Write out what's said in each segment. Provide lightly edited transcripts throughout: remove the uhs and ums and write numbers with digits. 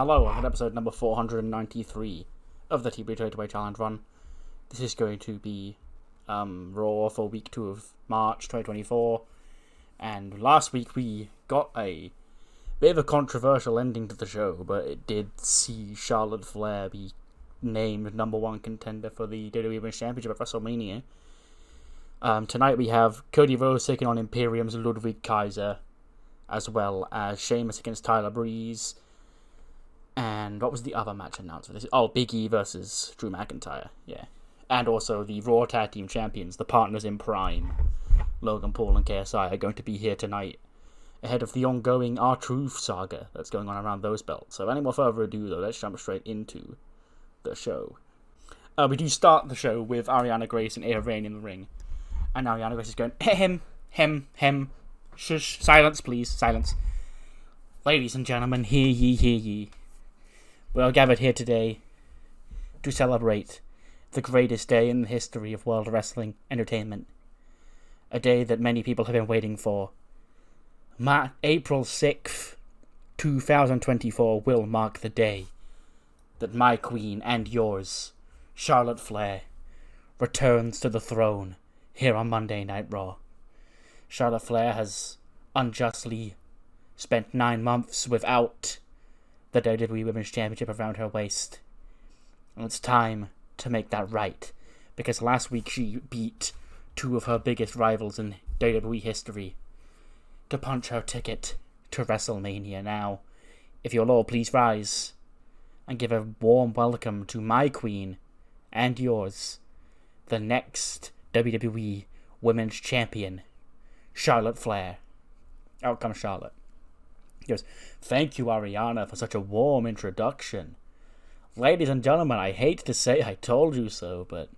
Hello, welcome to episode number 493 of the TEW Trade Away Challenge Run. This is going to be Raw for week 2 of March 2024. And last week we got a bit of a controversial ending to the show, but it did see Charlotte Flair be named number 1 contender for the WWE Women's Championship at WrestleMania. Tonight we have Cody Rhodes taking on Imperium's Ludwig Kaiser, as well as Sheamus against Tyler Breeze. And what was the other match announced for this? Oh, Big E versus Drew McIntyre, yeah. And also the Raw Tag Team Champions, the Partners in Prime, Logan Paul and KSI, are going to be here tonight, ahead of the ongoing R-Truth saga that's going on around those belts. So any more further ado, though, let's jump straight into the show. We do start the show with Ariana Grace and Ava Raine in the ring. And Ariana Grace is going, hem, shush, silence please, silence. Ladies and gentlemen, hear ye. We are gathered here today to celebrate the greatest day in the history of world wrestling entertainment. A day that many people have been waiting for. April 6th, 2024 will mark the day that my queen and yours, Charlotte Flair, returns to the throne here on Monday Night Raw. Charlotte Flair has unjustly spent 9 months without the WWE Women's Championship around her waist. And it's time to make that right, because last week she beat 2 of her biggest rivals in WWE history to punch her ticket to WrestleMania. Now, if you'll all please rise and give a warm welcome to my queen and yours, the next WWE Women's Champion, Charlotte Flair. Out comes Charlotte. He goes, "Thank you, Ariana, for such a warm introduction. Ladies and gentlemen, I hate to say I told you so, but...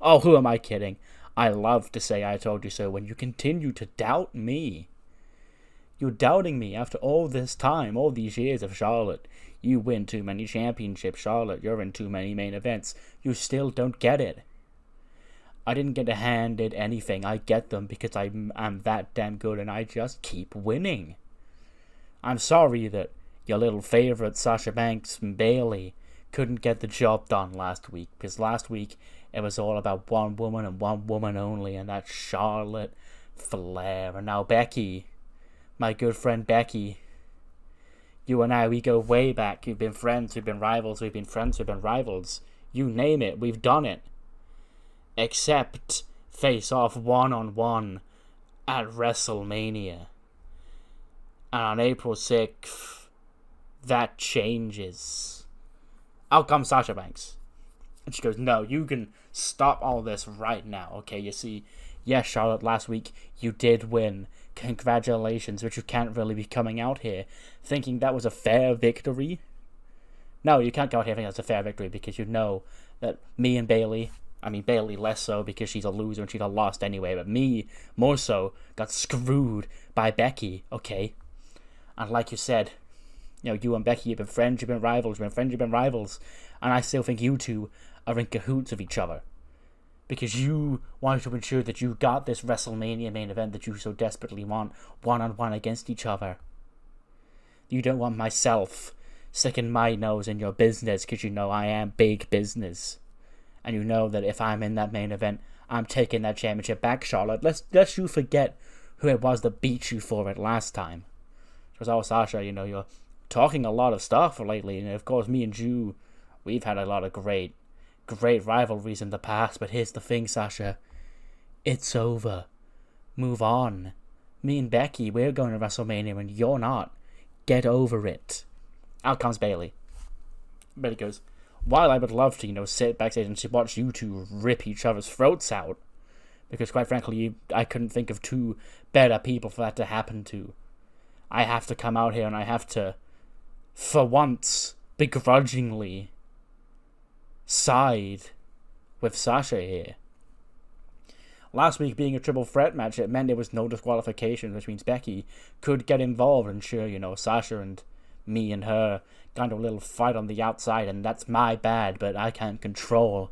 Oh, who am I kidding? I love to say I told you so when you continue to doubt me. You're doubting me after all this time, all these years of Charlotte. You win too many championships, Charlotte. You're in too many main events. You still don't get it. I didn't get handed anything. I get them because I'm that damn good and I just keep winning. I'm sorry that your little favorite Sasha Banks and Bayley couldn't get the job done last week, because last week it was all about one woman and one woman only, and that's Charlotte Flair. And now Becky, my good friend Becky, you and I, we go way back. We've been friends, we've been rivals, we've been friends, we've been rivals. You name it, we've done it. Except face off one-on-one at WrestleMania. And on April 6th, that changes. Out comes Sasha Banks. And she goes, "No, you can stop all this right now, okay? You see, yes, Charlotte, last week you did win. Congratulations, but you can't really be coming out here thinking that was a fair victory. No, you can't go out here thinking that's a fair victory, because you know that me and Bayley, I mean, Bayley less so because she's a loser and she'd have lost anyway, but me, more so, got screwed by Becky, okay? And like you said, you know, you and Becky, you've been friends, you've been rivals, and I still think you two are in cahoots with each other. Because you wanted to ensure that you got this WrestleMania main event that you so desperately want, one-on-one against each other. You don't want myself sticking my nose in your business, because you know I am big business. And you know that if I'm in that main event, I'm taking that championship back, Charlotte. Lest you forget who it was that beat you for it last time. Because, oh, Sasha, you know, you're talking a lot of stuff lately. And, of course, me and you, we've had a lot of great rivalries in the past. But here's the thing, Sasha. It's over. Move on. Me and Becky, we're going to WrestleMania and you're not. Get over it." Out comes Bayley. Bayley goes, "While I would love to, you know, sit backstage and watch you two rip each other's throats out, because quite frankly, I couldn't think of 2 better people for that to happen to. I have to come out here and I have to, for once, begrudgingly side with Sasha here. Last week being a triple threat match, it meant there was no disqualification, which means Becky could get involved, and sure, you know, Sasha and me and her got a little fight on the outside, and that's my bad, but I can't control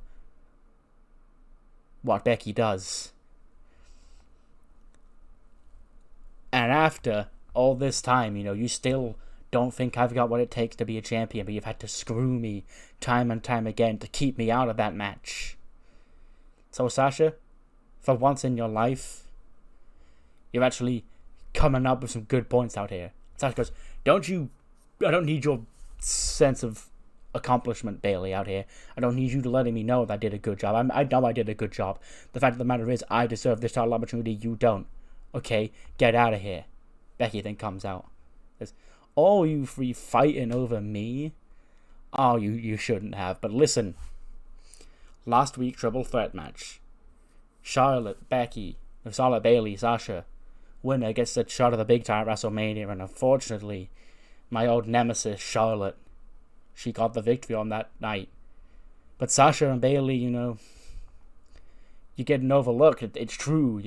what Becky does. And after all this time, you know, you still don't think I've got what it takes to be a champion, but you've had to screw me time and time again to keep me out of that match. So, Sasha, for once in your life, you're actually coming up with some good points out here. Sasha goes, I don't need your sense of accomplishment, Bayley, out here. I don't need you to letting me know that I did a good job. I know I did a good job. The fact of the matter is, I deserve this title opportunity, you don't. Okay, get out of here. Becky then comes out. Says, oh, you three fighting over me? Oh, you shouldn't have. But listen, last week, triple threat match. Charlotte, Bayley, Sasha. Winner gets the shot of the big time at WrestleMania, and unfortunately, my old nemesis, Charlotte, she got the victory on that night. But Sasha and Bayley, you're getting overlooked. It's true,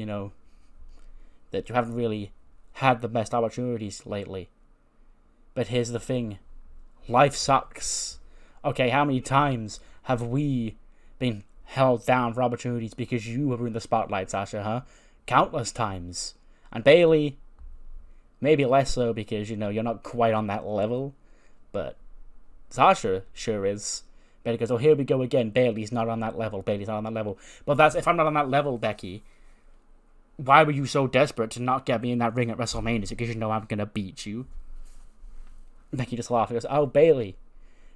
that you haven't really had the best opportunities lately. But here's the thing. Life sucks. Okay, how many times have we been held down for opportunities because you were in the spotlight, Sasha, huh? Countless times. And Bayley, maybe less so because, you're not quite on that level. But Sasha sure is. Bayley goes, oh, here we go again. Bayley's not on that level. But if I'm not on that level, Becky, why were you so desperate to not get me in that ring at WrestleMania? Because you know I'm going to beat you. Becky just laughs and goes, oh, Bayley,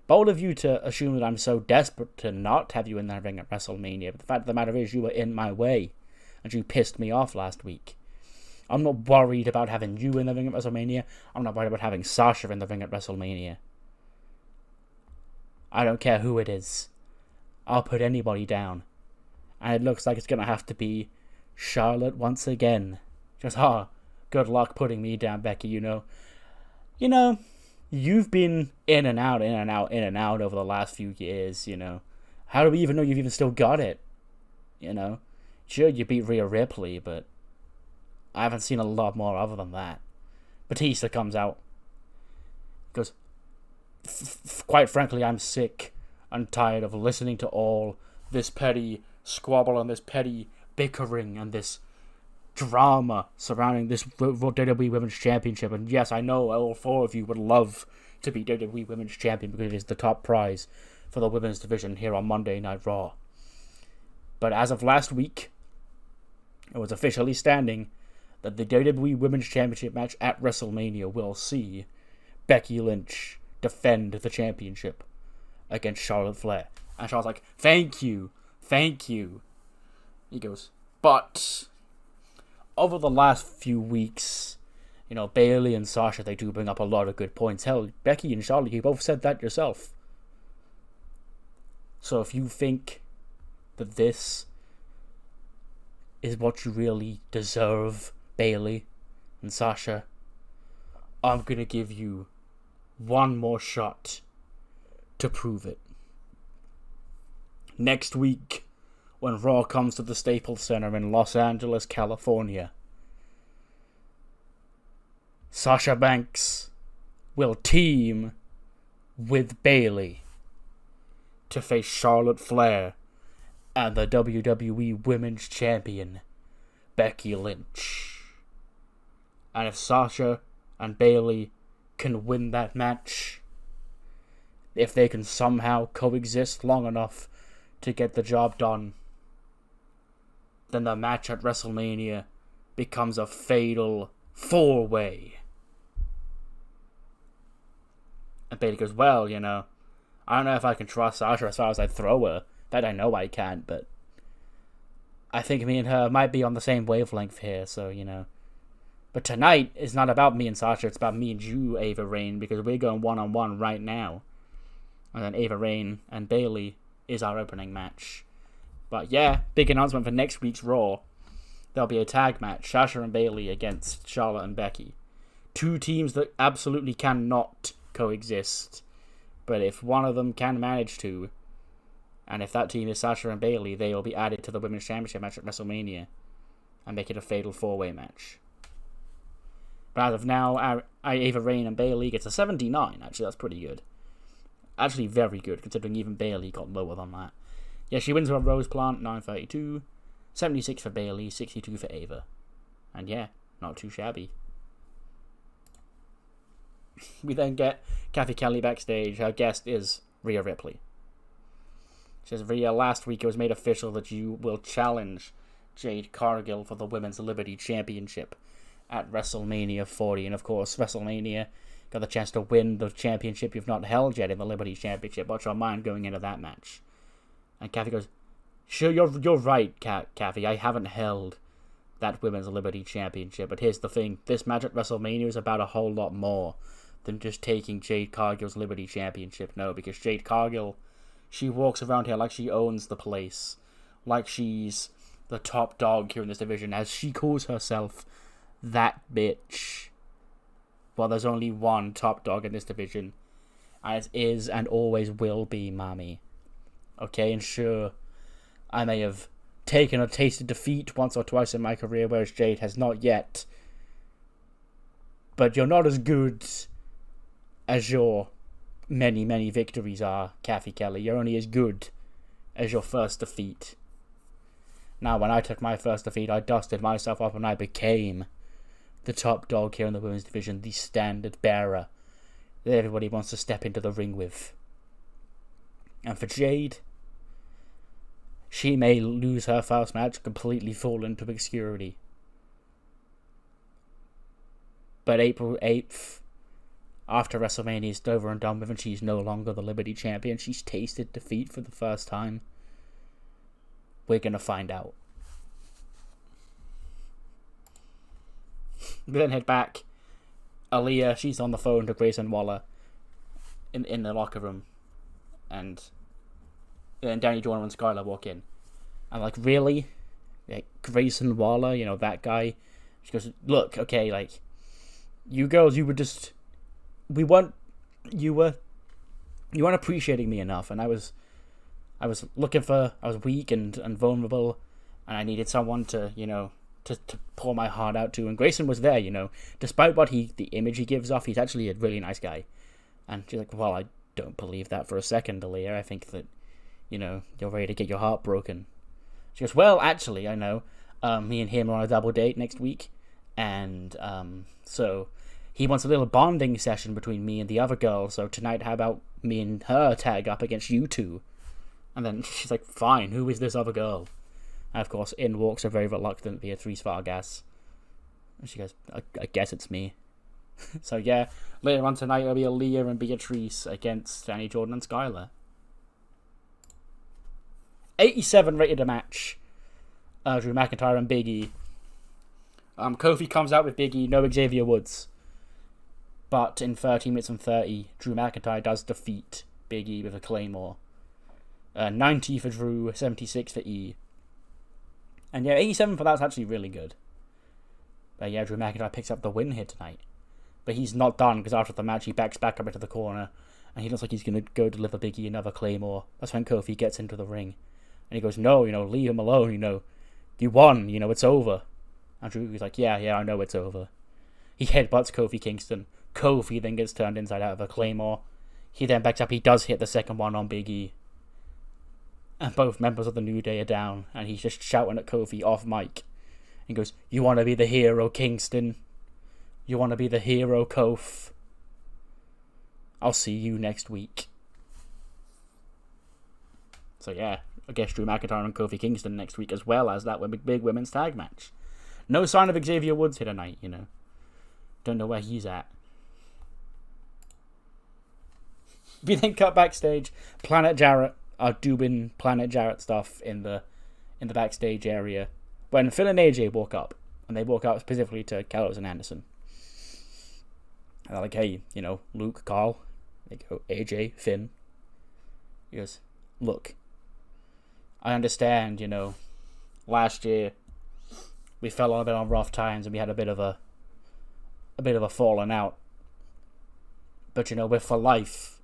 bold of you to assume that I'm so desperate to not have you in that ring at WrestleMania. But the fact of the matter is, you were in my way. And you pissed me off last week. I'm not worried about having you in the ring at WrestleMania. I'm not worried about having Sasha in the ring at WrestleMania. I don't care who it is. I'll put anybody down. And it looks like it's going to have to be Charlotte once again. Just, good luck putting me down, Becky, You've been in and out over the last few years, How do we even know you've even still got it? Sure, you beat Rhea Ripley, but I haven't seen a lot more other than that. Batista comes out. Goes, quite frankly, I'm sick and tired of listening to all this petty squabble and this petty bickering and this drama surrounding this WWE Women's Championship. And yes, I know all four of you would love to be WWE Women's Champion because it is the top prize for the women's division here on Monday Night Raw. But as of last week, it was officially standing that the WWE Women's Championship match at WrestleMania will see Becky Lynch defend the championship against Charlotte Flair. And Charlotte's like, thank you. He goes, but over the last few weeks, Bayley and Sasha, they do bring up a lot of good points. Hell, Becky and Charlotte, you both said that yourself. So if you think that this is what you really deserve, Bayley and Sasha, I'm going to give you one more shot to prove it. Next week, when Raw comes to the Staples Center in Los Angeles, California, Sasha Banks will team with Bayley to face Charlotte Flair and the WWE Women's Champion, Becky Lynch. And if Sasha and Bayley can win that match, if they can somehow coexist long enough to get the job done, then the match at WrestleMania becomes a fatal 4-way. And Bayley goes, well, I don't know if I can trust Sasha as far as I throw her. That I know I can't, but I think me and her might be on the same wavelength here, so, But tonight is not about me and Sasha, it's about me and you, Ava Raine, because we're going one-on-one right now. And then Ava Raine and Bayley is our opening match. But yeah, big announcement for next week's Raw. There'll be a tag match, Sasha and Bayley against Charlotte and Becky. Two teams that absolutely cannot coexist. But if one of them can manage to, and if that team is Sasha and Bayley, they will be added to the Women's Championship match at WrestleMania and make it a fatal 4-way match. But as of now, Ava Raine and Bayley gets a 79. Actually, that's pretty good. Actually, very good, considering even Bayley got lower than that. Yeah, she wins with a Rose Plant, 932. 76 for Bayley, 62 for Ava. And yeah, not too shabby. We then get Kathy Kelly backstage. Her guest is Rhea Ripley. She says, Rhea, last week it was made official that you will challenge Jade Cargill for the Women's Liberty Championship at WrestleMania 40. And of course, WrestleMania got the chance to win the championship you've not held yet in the Liberty Championship. What's your mind going into that match? And Kathy goes, sure, you're right, Kathy. I haven't held that Women's Liberty Championship. But here's the thing. This match at WrestleMania is about a whole lot more than just taking Jade Cargill's Liberty Championship. No, because Jade Cargill, she walks around here like she owns the place. Like she's the top dog here in this division. As she calls herself that bitch. Well, there's only one top dog in this division. As is and always will be Mami. Okay, and sure, I may have taken or tasted defeat once or twice in my career, whereas Jade has not yet. But you're not as good as your many, many victories are, Kathy Kelly. You're only as good as your first defeat. Now, when I took my first defeat, I dusted myself up and I became the top dog here in the women's division, the standard bearer that everybody wants to step into the ring with. And for Jade, she may lose her first match, completely fall into obscurity. But April 8th, after WrestleMania is over and done with and she's no longer the Liberty Champion, she's tasted defeat for the first time. We're going to find out. We then head back. Aaliyah, she's on the phone to Grayson Waller in the locker room. And then Danny Jordan and Skylar walk in. I'm like, really? Like, Grayson Waller, you know, that guy? She goes, look, okay, like, you girls, you were just... you weren't appreciating me enough, and I was looking for... I was weak and vulnerable, and I needed someone to, you know, to pour my heart out to, and Grayson was there, you know. Despite the image he gives off, he's actually a really nice guy. And she's like, well, I don't believe that for a second, Aaliyah. I think that, you know, you're ready to get your heart broken. She goes, well, actually, I know. Me and him are on a double date next week, and so he wants a little bonding session between me and the other girl, so tonight how about me and her tag up against you two? And then she's like, fine, who is this other girl? And of course, in walks a very reluctant Beatrice Vargas. And she goes, I guess it's me. So yeah, later on tonight it'll be Aaliyah and Beatrice against Danny Jordan and Skylar. 87 rated a match. Drew McIntyre and Big E. Kofi comes out with Big E, no Xavier Woods. But in 30 minutes and 30, Drew McIntyre does defeat Big E with a Claymore. 90 for Drew, 76 for E. And yeah, 87 for that's actually really good. But yeah, Drew McIntyre picks up the win here tonight. But he's not done, because after the match he backs back up into the corner, and he looks like he's going to go deliver Big E another Claymore. That's when Kofi gets into the ring. And he goes, no, you know, leave him alone, you know. You won, you know, it's over. And Drew's like, yeah, I know it's over. He headbutts Kofi Kingston. Kofi then gets turned inside out of a Claymore. He then backs up, he does hit the second one on Big E. And both members of the New Day are down, and he's just shouting at Kofi off mic. He goes, you want to be the hero, Kingston? You want to be the hero, Kof? I'll see you next week. So yeah, I guess Drew McIntyre and Kofi Kingston next week, as well as that big women's tag match. No sign of Xavier Woods here tonight, you know. Don't know where he's at. We then cut backstage. Planet Jarrett are doing Planet Jarrett stuff in the backstage area when Phil and AJ walk up, and they walk up specifically to Gallows and Anderson. And they're like, hey, you know, Luke, Carl. They go, AJ, Finn. He goes, look, I understand, you know, last year we fell on a bit on rough times and we had a bit of a falling out. But, you know, we're for life.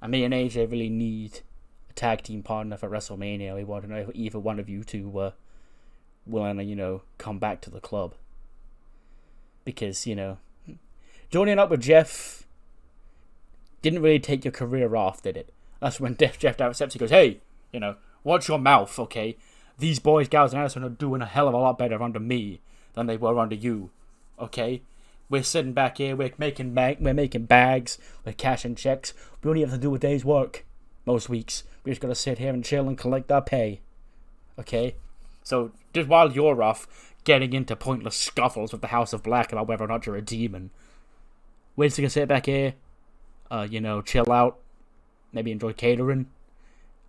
And me and AJ really need a tag team partner for WrestleMania. We want to know if either one of you two were willing to, you know, come back to the club. Because, you know, joining up with Jeff didn't really take your career off, did it? That's when Jeff accepts. He goes, hey, you know, watch your mouth, okay? These boys, gals, and Anderson are doing a hell of a lot better under me than they were under you, okay? We're sitting back here, we're making bags, we're cashing checks. We don't even have to do a day's work most weeks. We just gotta sit here and chill and collect our pay. Okay? So, just while you're off getting into pointless scuffles with the House of Black about whether or not you're a demon, we're just gonna sit back here, chill out, maybe enjoy catering,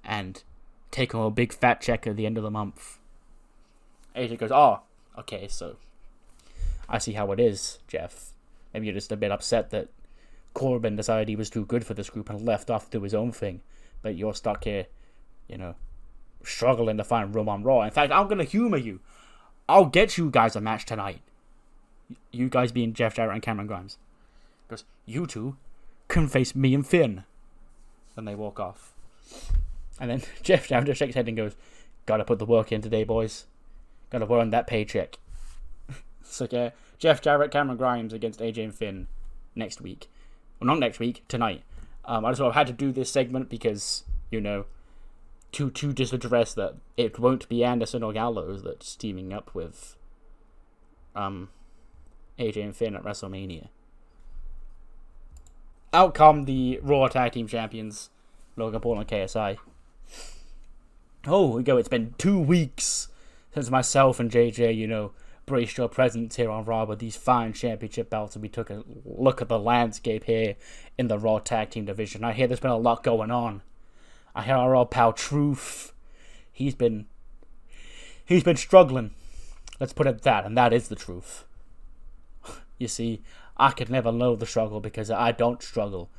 and take home a big fat check at the end of the month. AJ goes, oh, okay, so I see how it is, Jeff. Maybe you're just a bit upset that Corbin decided he was too good for this group and left off to do his own thing. But you're stuck here, struggling to find room on Raw. In fact, I'm going to humor you. I'll get you guys a match tonight. You guys being Jeff Jarrett and Cameron Grimes. Because you two can face me and Finn. Then they walk off. And then Jeff Jarrett just shakes his head and goes, gotta put the work in today, boys. Gotta earn that paycheck. So yeah, Jeff Jarrett, Cameron Grimes against AJ and Finn next week. Well, not next week, tonight. I just sort of had to do this segment because, to just address that it won't be Anderson or Gallows that's teaming up with AJ and Finn at WrestleMania. Out come the Raw Tag Team Champions, Logan Paul and KSI. Oh, we go. It's been 2 weeks since myself and JJ, braced your presence here on Raw with these fine championship belts, and we took a look at the landscape here in the Raw Tag Team division. I hear there's been a lot going on. I hear our old pal Truth. He's been struggling. Let's put it that, and that is the truth. You see, I could never know the struggle because I don't struggle.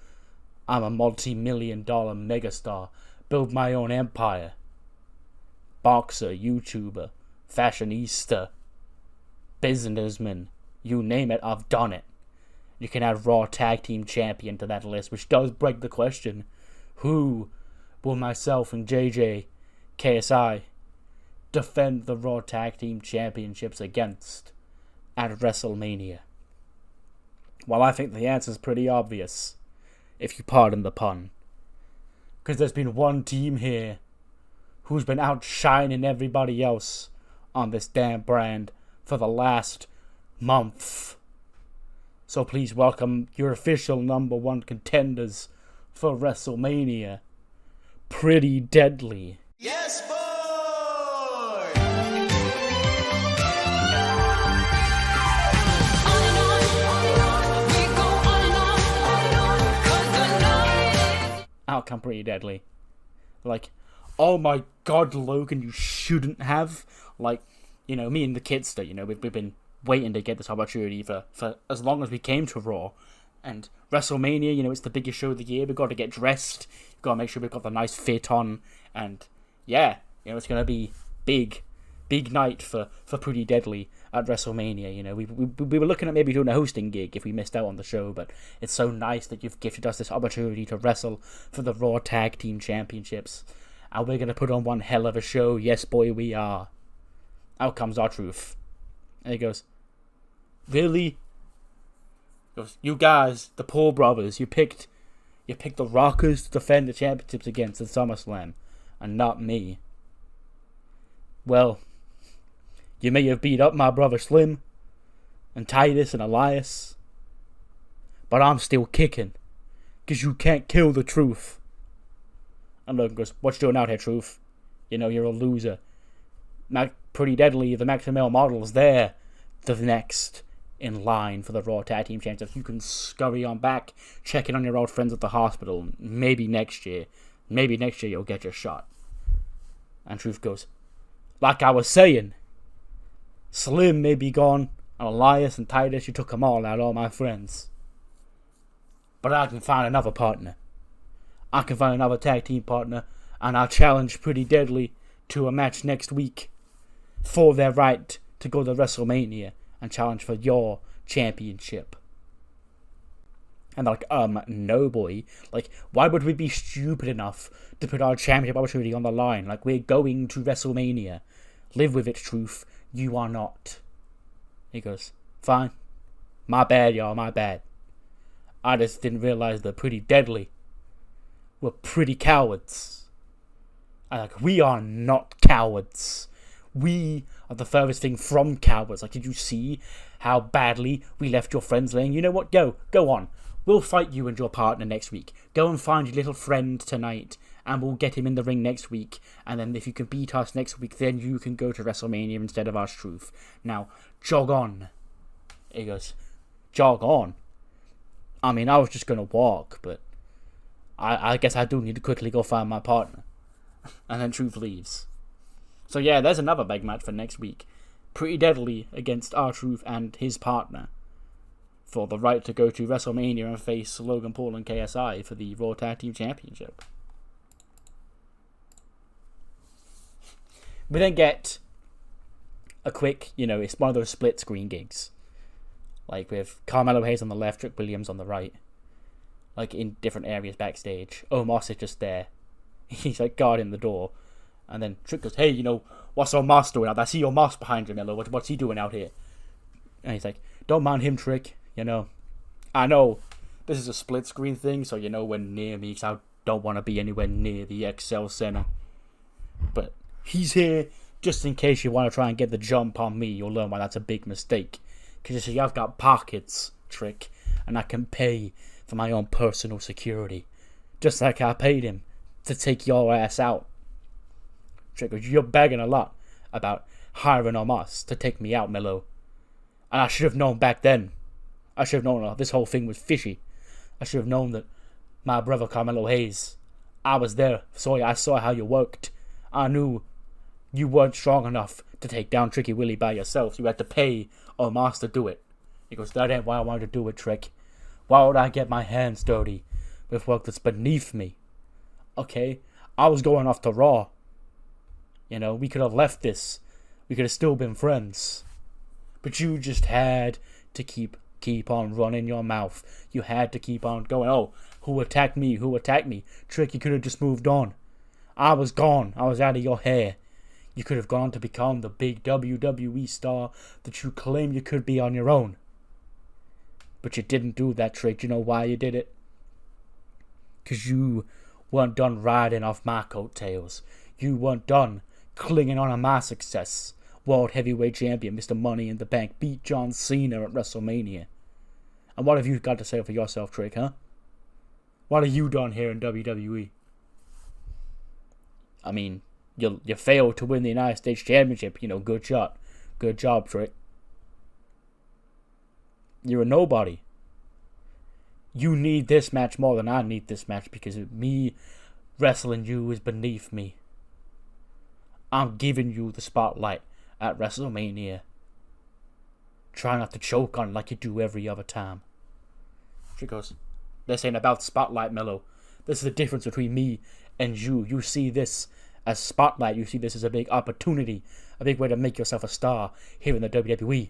I'm a multi-million-dollar megastar. Build my own empire. Boxer, YouTuber, fashionista, businessman, you name it, I've done it. You can add Raw Tag Team Champion to that list, which does beg the question, who will myself and JJ, KSI, defend the Raw Tag Team Championships against at WrestleMania? Well, I think the answer's pretty obvious, if you pardon the pun. Because there's been one team here who's been outshining everybody else on this damn brand for the last month. So please welcome your official number one contenders for WrestleMania, Pretty Deadly. Yes, boy! Out come Pretty Deadly. Like, oh my god, Logan, you shouldn't have. Like, me and the kids, we've been waiting to get this opportunity for as long as we came to Raw. And WrestleMania, it's the biggest show of the year. We've got to get dressed. We've got to make sure we've got the nice fit on. And yeah, it's going to be big night for Pretty Deadly at WrestleMania. We were looking at maybe doing a hosting gig if we missed out on the show, but it's so nice that you've gifted us this opportunity to wrestle for the Raw Tag Team Championships. And we're going to put on one hell of a show. Yes, boy, we are. Out comes our Truth. And he goes, really? He goes, you guys, the Paul brothers, you picked the Rockers to defend the championships against at SummerSlam, and not me. Well, you may have beat up my brother Slim, and Titus and Elias, but I'm still kicking, because you can't kill the Truth. And Logan goes, what you doing out here, Truth? You're a loser. Pretty Deadly, the Maximum Male model, is there. The next in line for the Raw Tag Team Championships. You can scurry on back, check in on your old friends at the hospital. Maybe next year you'll get your shot. And Truth goes, like I was saying, Slim may be gone, and Elias and Titus, you took them all out, all my friends. But I can find another partner. I can find another tag team partner, and I'll challenge Pretty Deadly to a match next week for their right to go to WrestleMania and challenge for your championship. And they're like, no, boy. Like, why would we be stupid enough to put our championship opportunity on the line? Like, we're going to WrestleMania. Live with it, Truth. You are not. He goes, fine. My bad, y'all, my bad. I just didn't realize that Pretty Deadly were pretty cowards. We are not cowards. We are the furthest thing from cowards. Like, did you see how badly we left your friends laying. You know what? Go on. We'll fight you and your partner next week. Go and find your little friend tonight, and we'll get him in the ring next week. And then if you can beat us next week, then you can go to WrestleMania instead of R-Truth. Now, jog on. He goes, jog on? I mean, I was just going to walk, but I guess I do need to quickly go find my partner. And then Truth leaves. So yeah, there's another big match for next week. Pretty Deadly against R-Truth and his partner for the right to go to WrestleMania and face Logan Paul and KSI for the Raw Tag Team Championship. We then get a quick, it's one of those split screen gigs. Like with Carmelo Hayes on the left, Trick Williams on the right. Like in different areas backstage. Omos is just there. He's like guarding the door. And then Trick goes, hey, what's Omos doing out there? I see Omos behind you, Melo. What's he doing out here? And he's like, don't mind him, Trick. I know this is a split screen thing, so you're nowhere near me, because I don't want to be anywhere near the XL Center. But he's here just in case you want to try and get the jump on me. You'll learn why that's a big mistake. Because you see, I've got pockets, Trick, and I can pay for my own personal security. Just like I paid him to take your ass out. Trick goes, you're begging a lot about hiring Omos to take me out, Melo. And I should have known back then. I should have known this whole thing was fishy. I should have known that my brother Carmelo Hayes, I was there, so I saw how you worked. I knew you weren't strong enough to take down Tricky Willie by yourself. You had to pay Omos to do it. He goes, that ain't why I wanted to do it, Trick. Why would I get my hands dirty with work that's beneath me? Okay, I was going off to Raw. We could have left this. We could have still been friends. But you just had to keep on running your mouth. You had to keep on going, oh, who attacked me? Who attacked me? Trick, you could have just moved on. I was gone. I was out of your hair. You could have gone to become the big WWE star that you claim you could be on your own. But you didn't do that, Trick. You know why you did it? Because you weren't done riding off my coattails. You weren't done clinging on to my success. World Heavyweight Champion, Mr. Money in the Bank, beat John Cena at WrestleMania. And what have you got to say for yourself, Trick, huh? What have you done here in WWE? I mean, you failed to win the United States Championship. Good shot. Good job, Trick. You're a nobody. You need this match more than I need this match, because me wrestling you is beneath me. I'm giving you the spotlight at WrestleMania. Try not to choke on it like you do every other time. She goes, this ain't about spotlight, Melo. This is the difference between me and you. You see this as spotlight. You see this as a big opportunity. A big way to make yourself a star here in the WWE.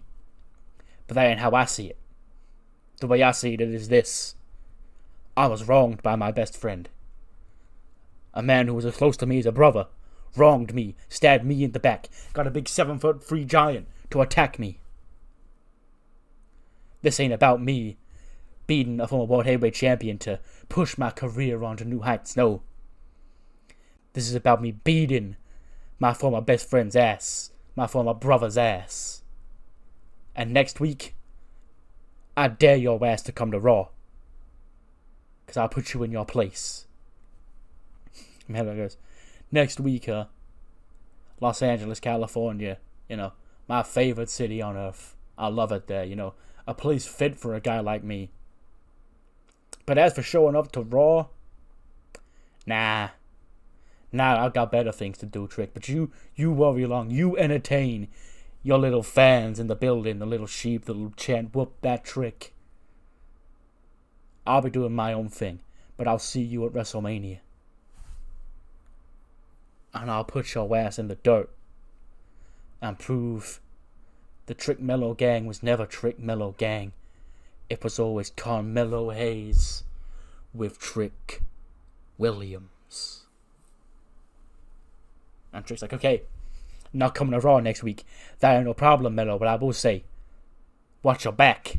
But that ain't how I see it. The way I see it is this. I was wronged by my best friend. A man who was as close to me as a brother wronged me, stabbed me in the back, got a big 7'3" giant to attack me. This ain't about me beating a former World Heavyweight Champion to push my career onto new heights, no. This is about me beating my former best friend's ass, my former brother's ass. And next week, I dare your ass to come to Raw. Because I'll put you in your place. Melo goes, next week, Los Angeles, California, my favorite city on earth. I love it there, a place fit for a guy like me. But as for showing up to Raw, nah, I've got better things to do, Trick. But you worry along, you entertain your little fans in the building, the little sheep, the little chant, whoop that Trick. I'll be doing my own thing, but I'll see you at WrestleMania. And I'll put your ass in the dirt and prove the Trick Melo gang was never Trick Melo gang. It was always Carmelo Hayes with Trick Williams. And Trick's like, okay, not coming to Raw next week. That ain't no problem, Melo, but I will say, watch your back.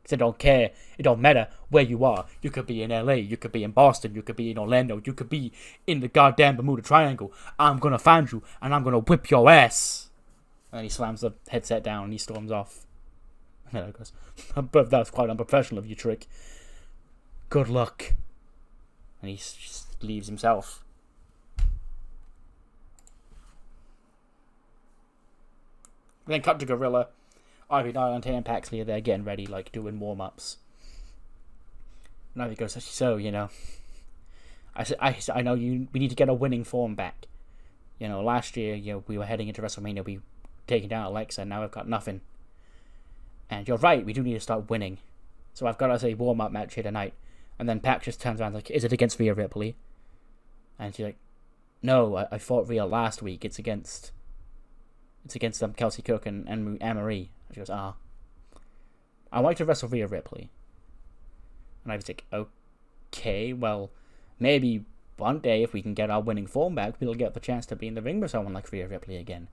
Because I don't care. It don't matter where you are. You could be in LA. You could be in Boston. You could be in Orlando. You could be in the goddamn Bermuda Triangle. I'm going to find you, and I'm going to whip your ass. And he slams the headset down, and he storms off. And he goes, but that's quite unprofessional of you, Trick. Good luck. And he just leaves himself. And then cut to Gorilla. Ivy Nile and Paxley are there getting ready, like doing warm-ups. And Ivy goes, so, I know we need to get our winning form back. Last year, we were heading into WrestleMania, we taking down Alexa, and now we've got nothing. And you're right, we do need to start winning. So I've got us a warm-up match here tonight. And then Pac just turns around and is like, is it against Rhea Ripley? And she's like, no, I fought Rhea last week. It's against Kelsey Cook and Anne-Marie. And she goes, I like to wrestle Rhea Ripley. And I was like, okay, well, maybe one day if we can get our winning form back, we'll get the chance to be in the ring with someone like Rhea Ripley again.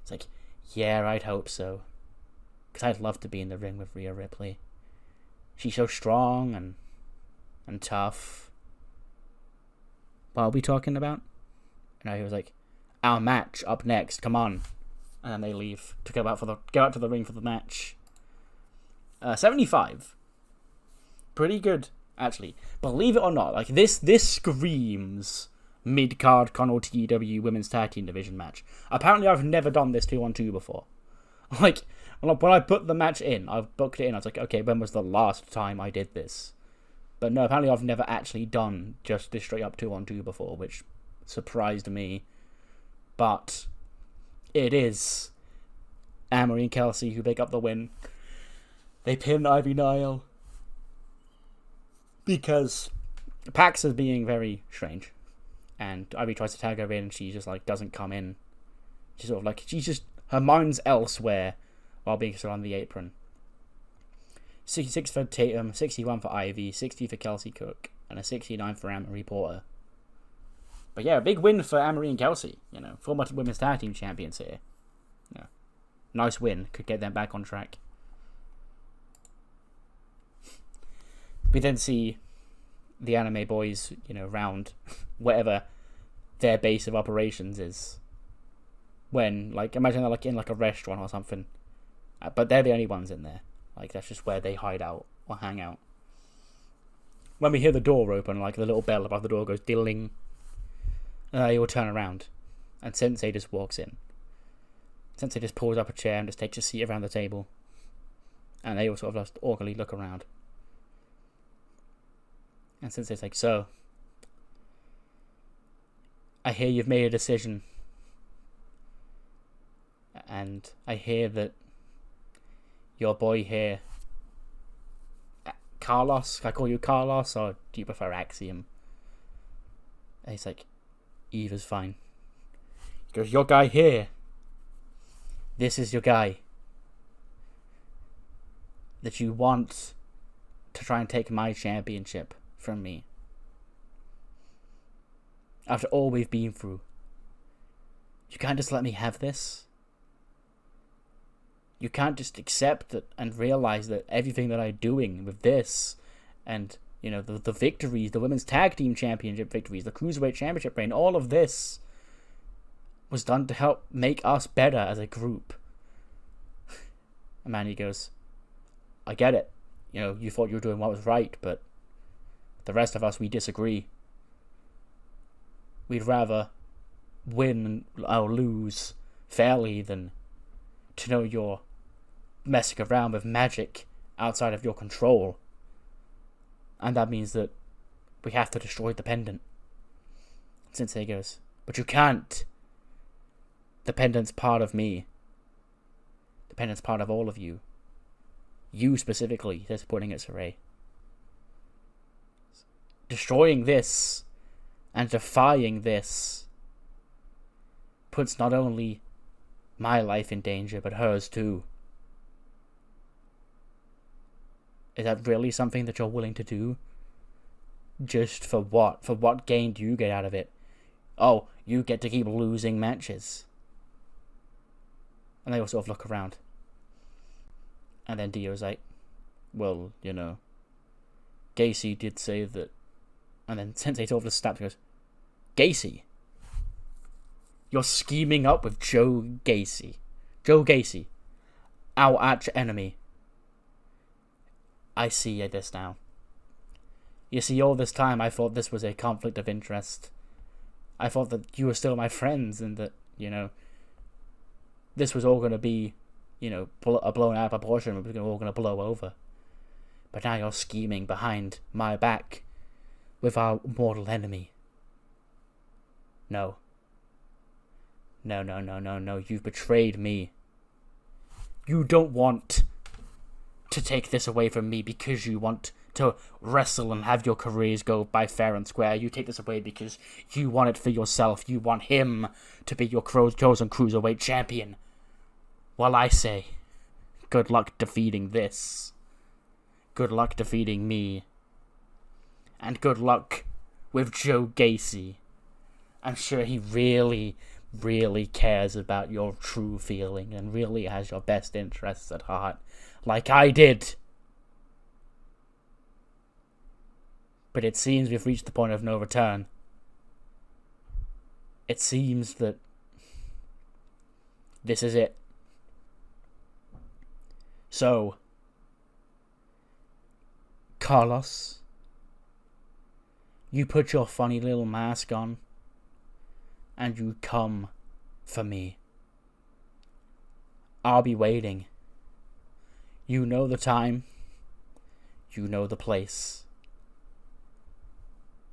It's like, yeah, I'd hope so. Because I'd love to be in the ring with Rhea Ripley. She's so strong and tough. What are we talking about? And he was like, our match up next, come on. And then they leave to go out to the ring for the match. 75. Pretty good, actually. Believe it or not, like this screams mid-card Connell TEW Women's Tag Team Division match. Apparently I've never done this 2-on-2 before. Like, when I put the match in, I've booked it in, I was like, okay, when was the last time I did this? But no, apparently I've never actually done just this straight up 2-on-2 before, which surprised me. But it is Anne-Marie and Kelsey who pick up the win. They pin Ivy Nile because Pax is being very strange, and Ivy tries to tag her in, and she just like doesn't come in. She's sort of like her mind's elsewhere while being still on the apron. 66 for Tatum, 61 for Ivy, 60 for Kelsey Cook, and a 69 for Anne-Marie Porter. But yeah, a big win for Anne-Marie and Kelsey. Former women's tag team champions here. Nice win. Could get them back on track. We then see the anime boys, round whatever their base of operations is. When, imagine they're in a restaurant or something. But they're the only ones in there. That's just where they hide out or hang out. When we hear the door open, the little bell above the door goes ding. He will turn around, and Sensei just walks in. Sensei just pulls up a chair and just takes a seat around the table. And they all sort of just awkwardly look around. And Sensei's like, so, I hear you've made a decision. And I hear that your boy here, Carlos, can I call you Carlos, or do you prefer Axiom? And he's like, Eva's fine. He goes, your guy here, this is your guy that you want to try and take my championship from me. After all we've been through, you can't just let me have this. You can't just accept it and realize that everything that I'm doing with this and, the victories, the Women's Tag Team Championship victories, the Cruiserweight Championship reign, all of this was done to help make us better as a group. And Manny goes, I get it. You thought you were doing what was right, but the rest of us, we disagree. We'd rather win or lose fairly than to know you're messing around with magic outside of your control. And that means that we have to destroy the pendant. Sensei goes, but you can't. The pendant's part of me. The pendant's part of all of you. You specifically, he says, pointing at Saray. Destroying this and defying this puts not only my life in danger, but hers too. Is that really something that you're willing to do? Just for what? For what gain do you get out of it? Oh, you get to keep losing matches. And they all sort of look around. And then Dio's like, well, Gacy did say that. And then Sensei sort of just snaps and goes, Gacy? You're scheming up with Joe Gacy. Joe Gacy, our arch enemy. I see this now. You see, all this time I thought this was a conflict of interest. I thought that you were still my friends and that, this was all going to be, a blown out of proportion. It was all going to blow over. But now you're scheming behind my back with our mortal enemy. No. No. You've betrayed me. You don't want to take this away from me because you want to wrestle and have your careers go by fair and square. You take this away because you want it for yourself. You want him to be your chosen cruiserweight champion. Well, I say, good luck defeating this. Good luck defeating me. And good luck with Joe Gacy. I'm sure he really, really cares about your true feeling and really has your best interests at heart, like I did. But it seems we've reached the point of no return. It seems that this is it. So, Carlos, you put your funny little mask on, and you come for me. I'll be waiting. You know the time. You know the place.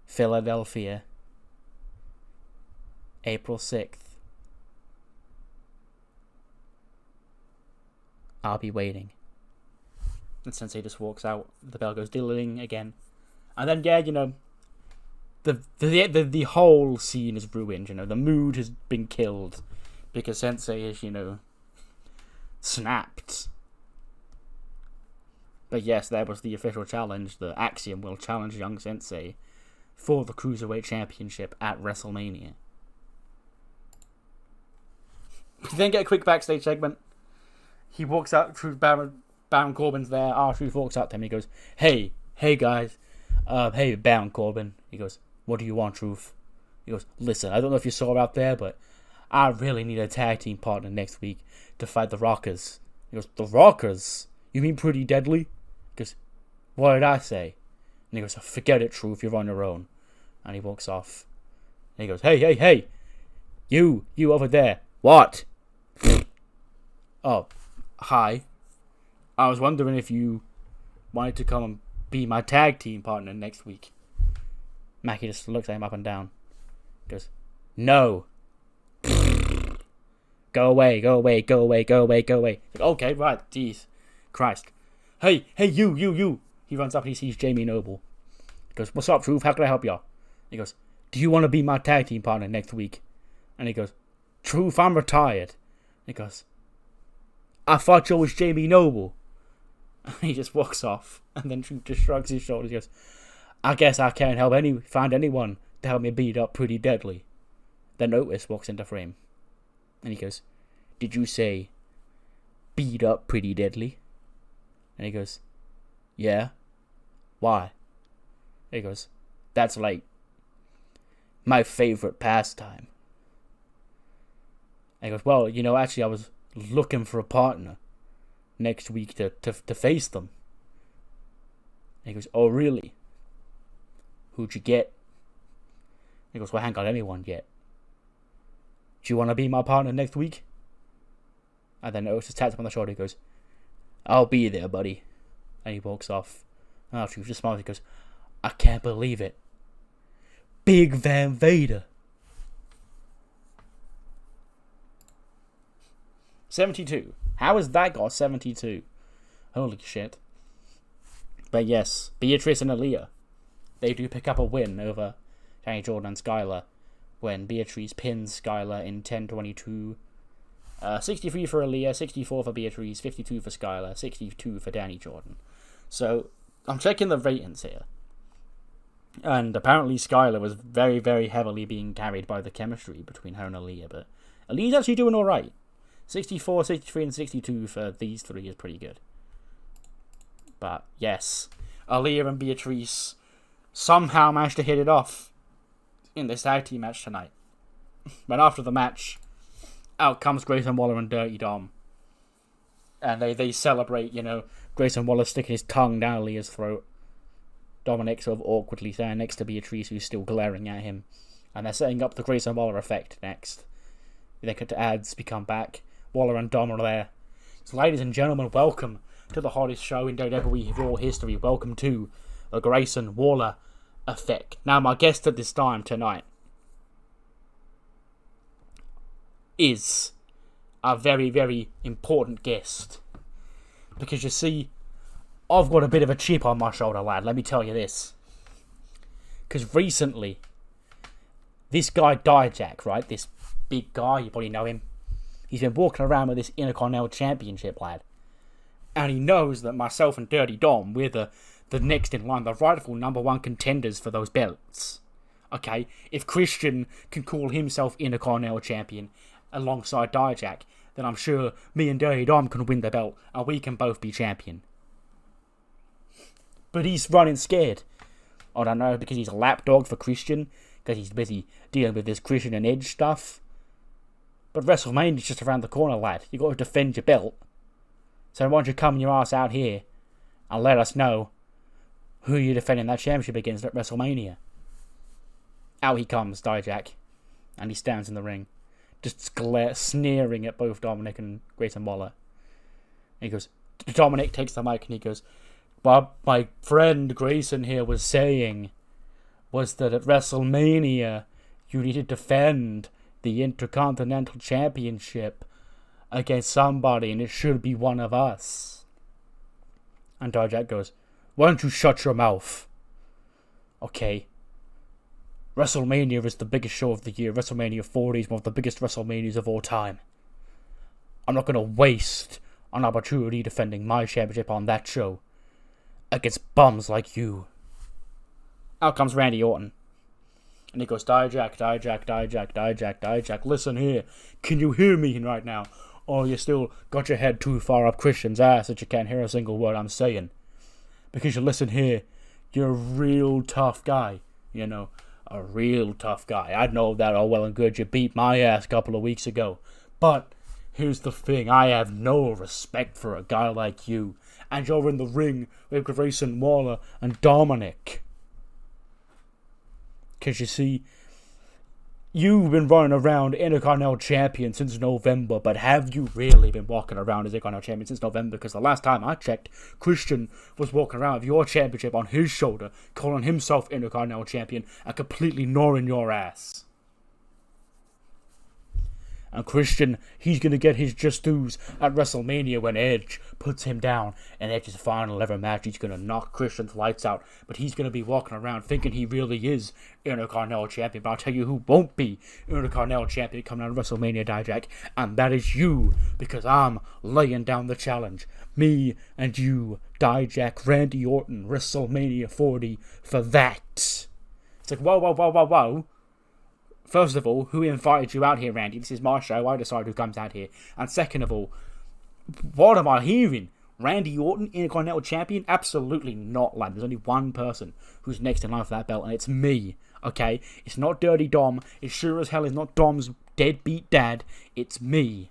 Philadelphia, April 6th. I'll be waiting. And Sensei just walks out. The bell goes ding again. And then, the whole scene is ruined. The mood has been killed because Sensei is, snapped. But yes, that was the official challenge. The Axiom will challenge young Sensei for the Cruiserweight Championship at WrestleMania. We then get a quick backstage segment. He walks out, Baron Corbin's there. R-Truth walks out to him. He goes, hey guys. Hey, Baron Corbin. He goes, what do you want, Truth? He goes, listen, I don't know if you saw out there, but I really need a tag team partner next week to fight the Rockers. He goes, the Rockers? You mean Pretty Deadly? He goes, what did I say? And he goes, forget it, Truth, you're on your own. And he walks off. And he goes, hey, you over there. What? Oh, hi. I was wondering if you wanted to come and be my tag team partner next week. Mackie just looks at him up and down. He goes, no. Go away. Like, okay, right, jeez. Christ. Hey, you. He runs up and he sees Jamie Noble. He goes, what's up, Truth? How can I help you? He goes, do you want to be my tag team partner next week? And he goes, Truth, I'm retired. He goes, I thought you was Jamie Noble. And he just walks off. And then Truth just shrugs his shoulders. He goes, I guess I can't find anyone to help me beat up Pretty Deadly. Then Otis walks into frame. And he goes, did you say beat up Pretty Deadly? And he goes, yeah. Why? He goes, that's like my favorite pastime. And he goes, well, actually I was looking for a partner next week to face them. And he goes, oh really? Who'd you get? He goes, well, I haven't got anyone yet. Do you want to be my partner next week? And then Otis taps him on the shoulder. He goes, I'll be there, buddy. And he walks off. And Truth just smiles. He goes, I can't believe it. Big Van Vader. 72. How has that got 72? Holy shit. But yes, Beatrice and Aaliyah. They do pick up a win over Danny Jordan and Skylar when Beatrice pins Skylar in 10:22. 63 for Aaliyah, 64 for Beatrice, 52 for Skylar, 62 for Danny Jordan. So, I'm checking the ratings here. And apparently Skylar was very, very heavily being carried by the chemistry between her and Aaliyah. But Aaliyah's actually doing alright. 64, 63, and 62 for these three is pretty good. But, yes. Aaliyah and Beatrice somehow managed to hit it off in this tag team match tonight. But after the match, out comes Grayson Waller and Dirty Dom. And they celebrate, Grayson Waller sticking his tongue down Leah's throat. Dominic sort of awkwardly standing next to Beatrice, who's still glaring at him. And they're setting up the Grayson Waller effect next. They cut to ads, we come back. Waller and Dom are there. So ladies and gentlemen, welcome to the hottest show in WWE Raw history. Welcome to the Grayson Waller effect. Now, my guest at this time tonight is a very, very important guest. Because you see, I've got a bit of a chip on my shoulder, lad. Let me tell you this. Because recently, this guy Dijak, right? This big guy, you probably know him. He's been walking around with this Intercontinental Championship, lad. And he knows that myself and Dirty Dom, we're the next in line, the rightful number one contenders for those belts. Okay? If Christian can call himself Intercontinental Champion alongside Dijak, then I'm sure me and Dirty Dom can win the belt and we can both be champion. But he's running scared. I don't know, because he's a lapdog for Christian, because he's busy dealing with this Christian and Edge stuff. But WrestleMania's just around the corner, lad. You got to defend your belt. So why don't you come your ass out here and let us know who you're defending that championship against at WrestleMania. Out he comes, Dijak, and he stands in the ring, just sneering at both Dominic and Grayson Waller. And he goes, Dominic takes the mic and he goes, "But my friend Grayson here was saying was that at WrestleMania you need to defend the Intercontinental Championship against somebody, and it should be one of us." And Dijak goes, "Why don't you shut your mouth? Okay. WrestleMania is the biggest show of the year. WrestleMania 40 is one of the biggest WrestleManias of all time. I'm not going to waste an opportunity defending my championship on that show against bums like you." Out comes Randy Orton. And he goes, Dijak, listen here. Can you hear me right now? Or you still got your head too far up Christian's ass that you can't hear a single word I'm saying? Because you listen here, you're a real tough guy. You know, a real tough guy. I know that all well and good. You beat my ass a couple of weeks ago. But here's the thing. I have no respect for a guy like you. And you're in the ring with Grayson Waller and Dominic. Because you see, you've been running around Intercontinental Champion since November, but have you really been walking around as Intercontinental Champion since November? Because the last time I checked, Christian was walking around with your championship on his shoulder, calling himself Intercontinental Champion, and completely ignoring your ass. And Christian, he's going to get his just dues at WrestleMania when Edge puts him down. And Edge's final ever match, he's going to knock Christian's lights out. But he's going to be walking around thinking he really is Intercontinental Champion. But I'll tell you who won't be Intercontinental Champion coming out of WrestleMania, Dijak. And that is you, because I'm laying down the challenge. Me and you, Dijak, Randy Orton, WrestleMania 40 for that. It's like, whoa. First of all, who invited you out here, Randy? This is my show. I decide who comes out here. And second of all, what am I hearing? Randy Orton, Intercontinental Champion? Absolutely not, lad. There's only one person who's next in line for that belt, and it's me. Okay? It's not Dirty Dom. It sure as hell is not Dom's deadbeat dad. It's me.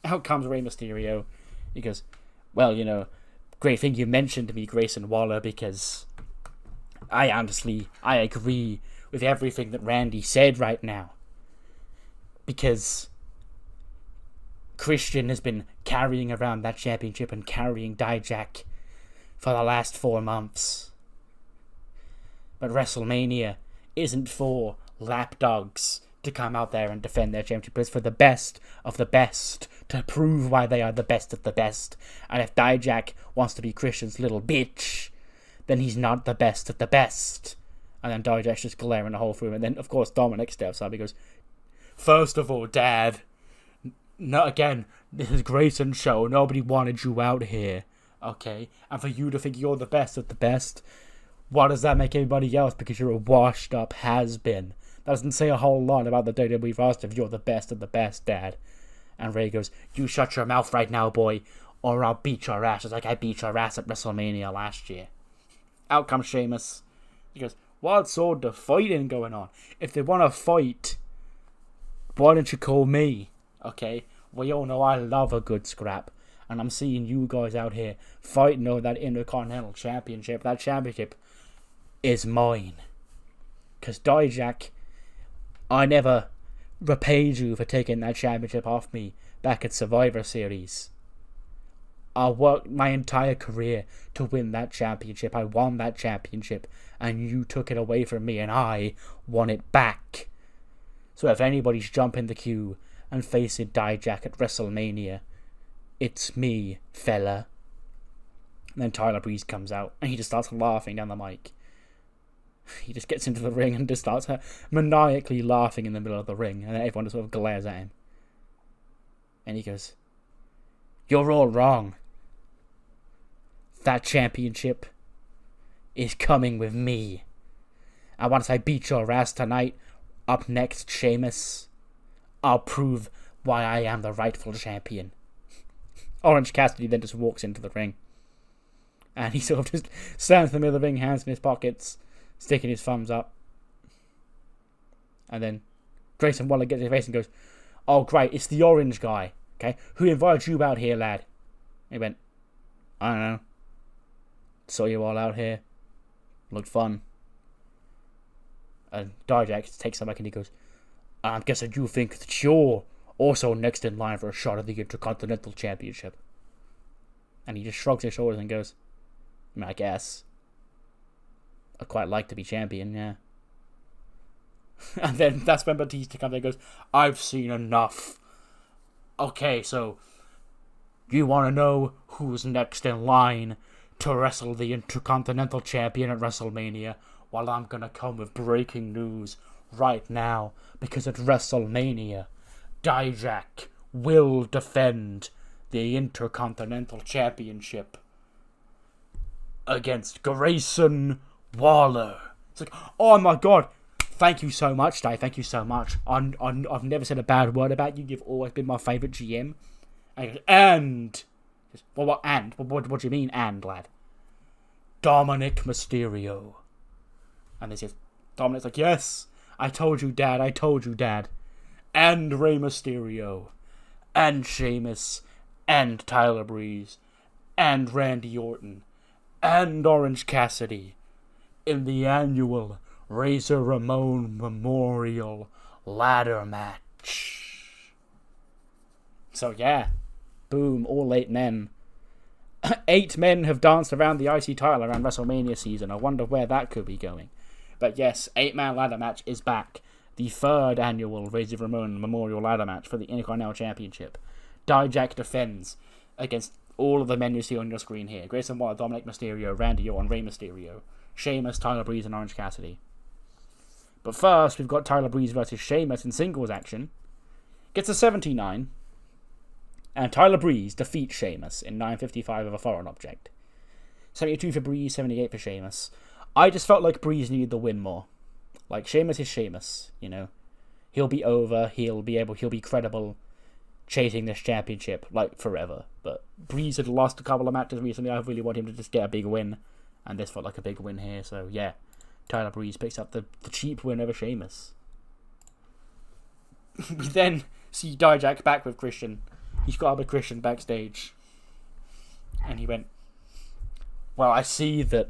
Out comes Rey Mysterio. He goes, well, you know, great thing you mentioned me, Grayson Waller, because I agree with everything that Randy said right now. Because Christian has been carrying around that championship and carrying Dijak for the last 4 months. But WrestleMania isn't for lapdogs to come out there and defend their championship. It's for the best of the best to prove why they are the best of the best. And if Dijak wants to be Christian's little bitch, then he's not the best of the best. And then Dijak's just glaring the whole through. And then, of course, Dominic steps up. He goes, first of all, Dad, not again, this is Grayson's show. Nobody wanted you out here, okay? And for you to think you're the best of the best, what does that make everybody else? Because you're a washed-up has-been. That doesn't say a whole lot about the WWE roster if you're the best of the best, Dad. And Ray goes, you shut your mouth right now, boy, or I'll beat your ass just like I beat your ass at WrestleMania last year. Out comes Sheamus. He goes, what sort of fighting going on? If they want to fight, why don't you call me? Okay? We all know I love a good scrap. And I'm seeing you guys out here fighting over that Intercontinental Championship. That championship is mine. Because Dijak, I never repaid you for taking that championship off me back at Survivor Series. I worked my entire career to win that championship. I won that championship, and you took it away from me, and I won it back. So if anybody's jumping the queue and facing Dijak at WrestleMania, it's me, fella. And then Tyler Breeze comes out, and he just starts laughing down the mic. He just gets into the ring and just starts maniacally laughing in the middle of the ring, and everyone just sort of glares at him. And he goes, "You're all wrong. That championship is coming with me. And once I beat your ass tonight, up next, Sheamus, I'll prove why I am the rightful champion." Orange Cassidy then just walks into the ring. And he sort of just stands in the middle of the ring, hands in his pockets, sticking his thumbs up. And then Grayson Waller gets his face and goes, "Oh great, it's the orange guy. Okay, who invited you out here, lad?" And he went, "I don't know. Saw you all out here. Looked fun." And Dijak takes him back and he goes, "I'm guessing you think that you're also next in line for a shot at the Intercontinental Championship." And he just shrugs his shoulders and goes, "I guess. I'd quite like to be champion, yeah." And then that's when Batista comes in and goes, "I've seen enough. Okay, so you want to know who's next in line to wrestle the Intercontinental Champion at WrestleMania? Well, I'm going to come with breaking news right now, because at WrestleMania, Dijak will defend the Intercontinental Championship against Grayson Waller." It's like, oh my god, thank you so much, Dave. Thank you so much. I've never said a bad word about you. You've always been my favourite GM. And he goes, "And?" Well, what and? What do you mean, and, lad? "Dominic Mysterio." And he says, Dominic's like, "Yes, I told you, Dad. I told you, Dad. And Rey Mysterio. And Sheamus. And Tyler Breeze. And Randy Orton. And Orange Cassidy. In the annual Razor Ramon Memorial Ladder Match." So yeah, boom, all 8 men. 8 men have danced around the IC title around WrestleMania season. I wonder where that could be going. But yes, 8-man ladder match is back. The 3rd annual Razor Ramon Memorial Ladder Match for the Intercontinental Championship. Dijak defends against all of the men you see on your screen here. Grayson Waller, Dominic Mysterio, Randy Orton, Rey Mysterio, Sheamus, Tyler Breeze, and Orange Cassidy. But first, we've got Tyler Breeze versus Sheamus in singles action. Gets a 79. And Tyler Breeze defeats Sheamus in 9:55 of a foreign object. 72 for Breeze, 78 for Sheamus. I just felt like Breeze needed the win more. Like, Sheamus is Sheamus, you know. He'll be over, he'll be credible, chasing this championship, like, forever. But Breeze had lost a couple of matches recently. I really want him to just get a big win. And this felt like a big win here, so yeah. Tyler Breeze picks up the cheap win over Sheamus. We then see Dijak back with Christian. He's got up with Christian backstage. And he went, "Well, I see that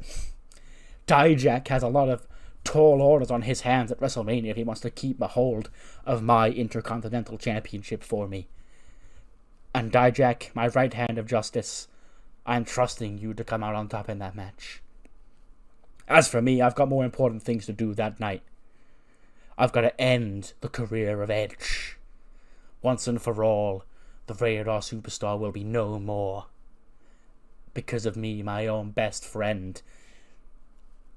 Dijak has a lot of tall orders on his hands at WrestleMania if he wants to keep a hold of my Intercontinental Championship for me. And Dijak, my right hand of justice, I'm trusting you to come out on top in that match. As for me, I've got more important things to do that night. I've got to end the career of Edge. Once and for all, the Rated R Superstar will be no more. Because of me, my own best friend.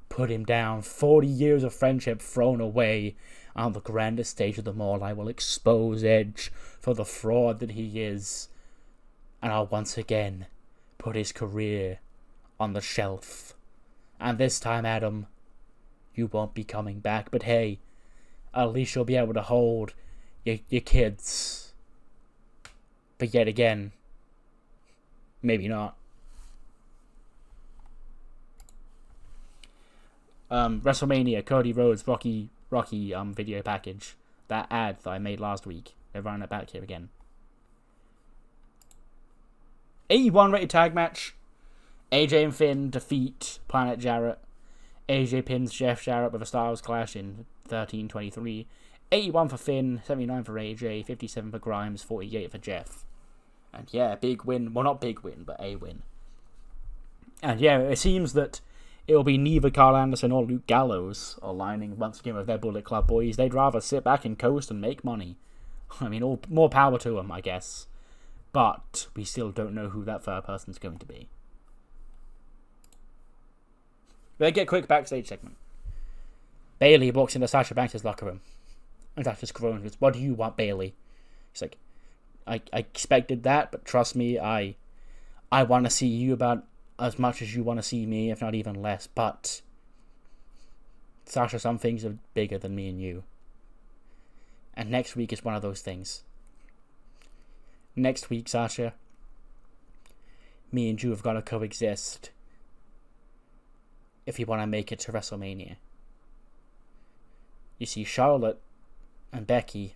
Put him down. 40 years of friendship thrown away. On the grandest stage of them all, I will expose Edge for the fraud that he is. And I'll once again put his career on the shelf. And this time, Adam, you won't be coming back. But hey, at least you'll be able to hold your kids. But yet again, maybe not. WrestleMania, Cody Rhodes, Rocky video package. That ad that I made last week. They're running it back here again. 81 rated tag match. AJ and Finn defeat Planet Jarrett. AJ pins Jeff Jarrett with a Styles Clash in 13:23. 81 for Finn, 79 for AJ, 57 for Grimes, 48 for Jeff. And yeah, big win. Well, not big win, but a win. And yeah, it seems that it'll be neither Carl Anderson or Luke Gallows aligning once again with their Bullet Club boys. They'd rather sit back and coast and make money. I mean, all more power to them, I guess. But we still don't know who that third person's going to be. They get a quick backstage segment. Bayley walks into Sasha Banks' locker room. And Sasha's groans and goes, "What do you want, Bayley?" He's like, I expected that, but trust me, I want to see you about as much as you want to see me, if not even less. But, Sasha, some things are bigger than me and you. And next week is one of those things. Next week, Sasha, me and you have got to coexist if you want to make it to WrestleMania. You see, Charlotte and Becky,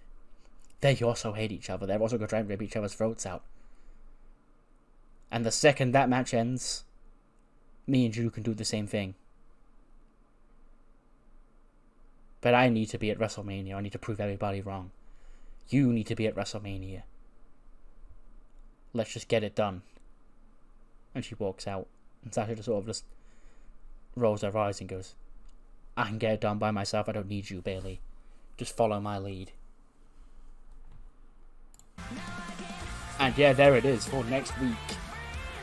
they also hate each other. They're also going to try and rip each other's throats out. And the second that match ends, me and you can do the same thing. But I need to be at WrestleMania. I need to prove everybody wrong. You need to be at WrestleMania. Let's just get it done. And she walks out. And Sasha just sort of just rolls her eyes and goes, "I can get it done by myself. I don't need you, Bayley. Just follow my lead." And yeah, there it is for next week.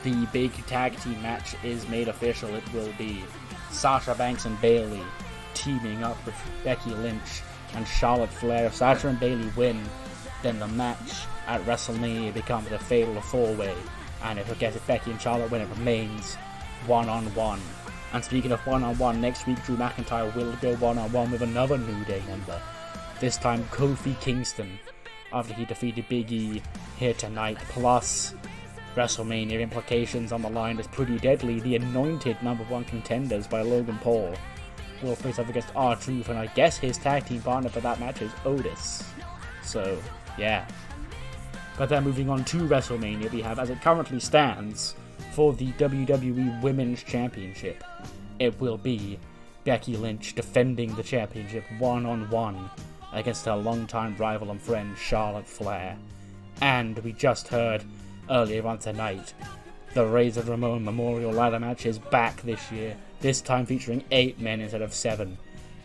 The big tag team match is made official. It will be Sasha Banks and Bayley teaming up with Becky Lynch and Charlotte Flair. If Sasha and Bayley win, then the match at WrestleMania becomes a fatal 4-way. And if Becky and Charlotte win, it remains 1-on-1. And speaking of 1-on-1, next week Drew McIntyre will go 1-on-1 with another New Day member. This time Kofi Kingston, after he defeated Big E here tonight. Plus, WrestleMania implications on the line is pretty deadly. The anointed number one contenders by Logan Paul will face off against R-Truth, and I guess his tag team partner for that match is Otis. So, yeah. But then moving on to WrestleMania, we have, as it currently stands, for the WWE Women's Championship, it will be Becky Lynch defending the championship 1-on-1 against her longtime rival and friend Charlotte Flair. And we just heard earlier on tonight, the Razor Ramon Memorial Ladder match is back this year, this time featuring 8 men instead of 7.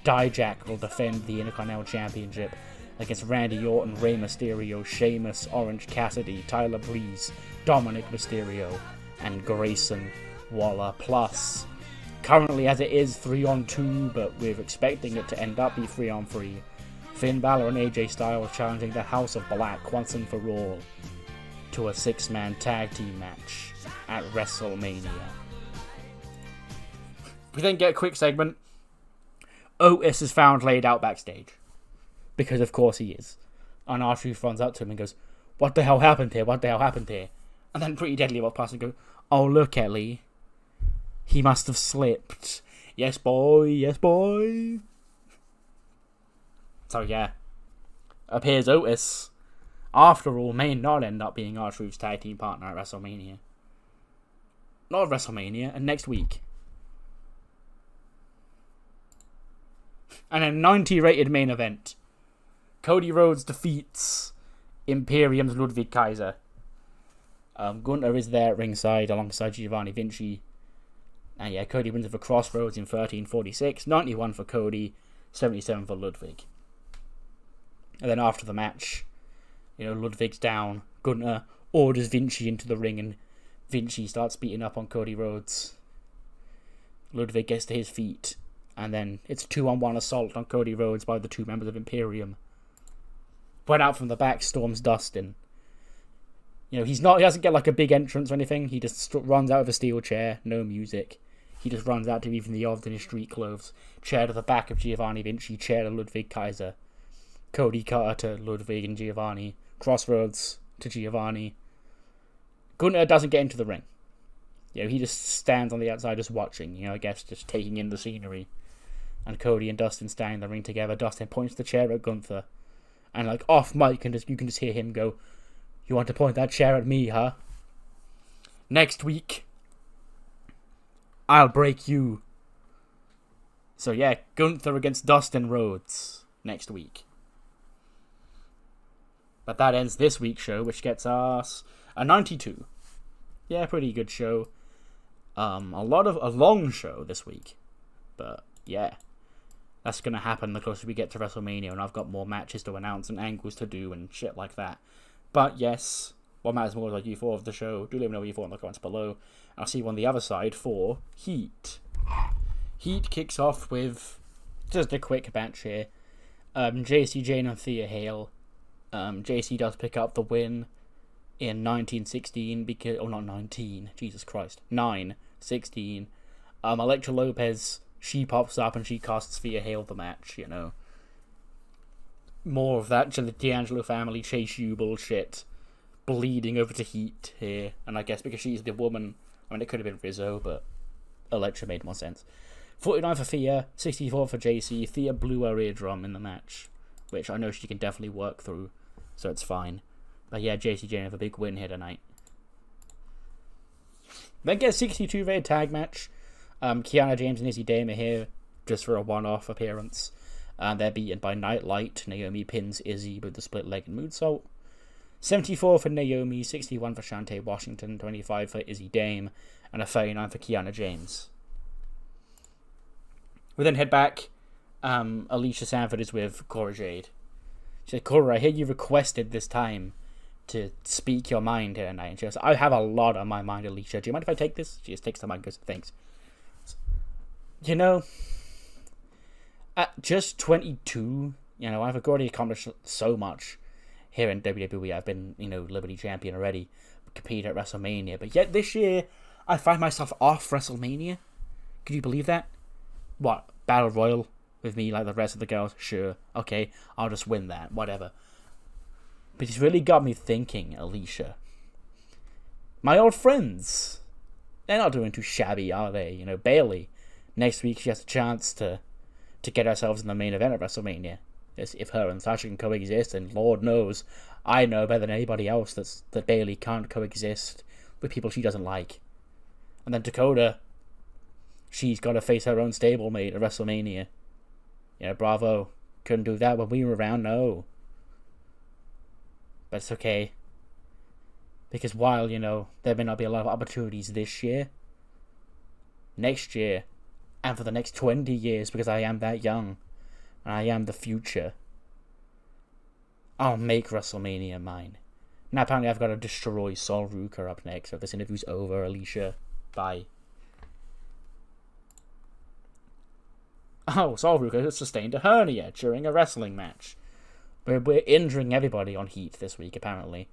Dijak will defend the Intercontinental Championship against Randy Orton, Rey Mysterio, Sheamus, Orange Cassidy, Tyler Breeze, Dominic Mysterio, and Grayson Waller. Plus, currently as it is 3-on-2, but we're expecting it to end up be 3-on-3. Finn Balor and AJ Styles challenging the House of Black once and for all to a 6-man tag team match at WrestleMania. We then get a quick segment. Otis is found laid out backstage. Because of course he is. And R-Truth runs up to him and goes, "What the hell happened here? What the hell happened here?" And then Pretty Deadly walks past and goes, "Oh, look, Ellie. He must have slipped. Yes, boy. Yes, boy." So, yeah. Appears Otis, after all, may not end up being R-Truth's tag team partner at WrestleMania. Not at WrestleMania, and next week. And a 90 rated main event. Cody Rhodes defeats Imperium's Ludwig Kaiser. Gunther is there at ringside alongside Giovanni Vinci. And yeah, Cody wins with a Crossroads in 13:46. 91 for Cody, 77 for Ludwig. And then after the match, Ludwig's down. Gunther orders Vinci into the ring and Vinci starts beating up on Cody Rhodes. Ludwig gets to his feet. And then it's a 2-on-1 assault on Cody Rhodes by the 2 members of Imperium. Went out from the back, storms Dustin. He doesn't get like a big entrance or anything. He just runs out of a steel chair, no music. He just runs out to even the odds in his street clothes. Chair to the back of Giovanni Vinci, chair to Ludwig Kaiser. Cody Carter to Ludwig and Giovanni. Crossroads to Giovanni. Gunther doesn't get into the ring. He just stands on the outside just watching, I guess just taking in the scenery. And Cody and Dustin stand in the ring together. Dustin points the chair at Gunther. And off mic, you can just hear him go, "You want to point that chair at me, huh?" Next week, I'll break you. So yeah, Gunther against Dustin Rhodes next week. But that ends this week's show, which gets us a 92. Yeah, pretty good show. A long show this week. But yeah, that's gonna happen the closer we get to WrestleMania, and I've got more matches to announce and angles to do and shit like that. But yes, what matters more is like you thought of the show. Do let me know what you thought in the comments below. I'll see you on the other side for Heat. Heat kicks off with just a quick match here. JC Jane and Thea Hale. JC does pick up the win in 1916 because... Oh, not 19. Jesus Christ. 9-16. Elektra Lopez, she pops up and she costs Thea Hale the match, you know. More of that D'Angelo family Chase U bullshit bleeding over to Heat here. And I guess because she's the woman... I mean, it could have been Rizzo, but Elektra made more sense. 49 for Thea, 64 for JC. Thea blew her eardrum in the match, which I know she can definitely work through, so it's fine. But yeah, JC Jane have a big win here tonight. Then get a 62-rated tag match. Kiana James and Izzy Dame are here just for a one-off appearance. They're beaten by Nightlight. Naomi pins Izzy with the split leg and moonsault. 74 for Naomi, 61 for Shantae Washington, 25 for Izzy Dame, and a 39 for Kiana James. We then head back. Alicia Sanford is with Cora Jade. She said, Cora, I hear you requested this time to speak your mind here tonight. And she goes, I have a lot on my mind, Alicia. Do you mind if I take this? She just takes the mic and goes, thanks. You know, at just 22, you know, I've already accomplished so much here in WWE. I've been, you know, Liberty Champion already, competed at WrestleMania. But yet this year, I find myself off WrestleMania. Could you believe that? What, Battle Royal with me like the rest of the girls? Sure, okay, I'll just win that, whatever. But it's really got me thinking, Alicia. My old friends, they're not doing too shabby, are they? You know, Bayley, next week she has a chance to get ourselves in the main event at WrestleMania. If her and Sasha can coexist, and Lord knows, I know better than anybody else that Bayley can't coexist with people she doesn't like. And then Dakota, she's got to face her own stablemate at WrestleMania. You know, Bravo couldn't do that when we were around, no. But it's okay. Because while, you know, there may not be a lot of opportunities this year, next year, and for the next 20 years, because I am that young, and I am the future, I'll make WrestleMania mine. Now apparently I've got to destroy Sol Ruca up next, so this interview's over, Alicia. Bye. Oh, Sol Ruca has sustained a hernia during a wrestling match. We're injuring everybody on Heat this week, apparently.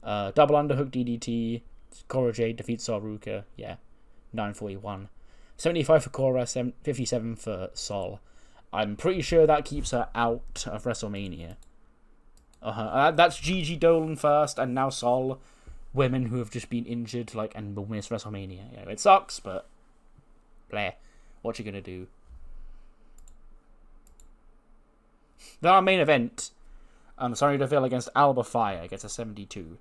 Double underhook DDT. Cora Jade defeats Sol Ruca. Yeah, 941. 75 for Cora, 57 for Sol. I'm pretty sure that keeps her out of WrestleMania. That's Gigi Dolan first, and now Sol. Women who have just been injured, like, and will miss WrestleMania. You know, it sucks, but bleh. What you gonna do? Then our main event, Sonya Deville against Alba Fire gets a 72.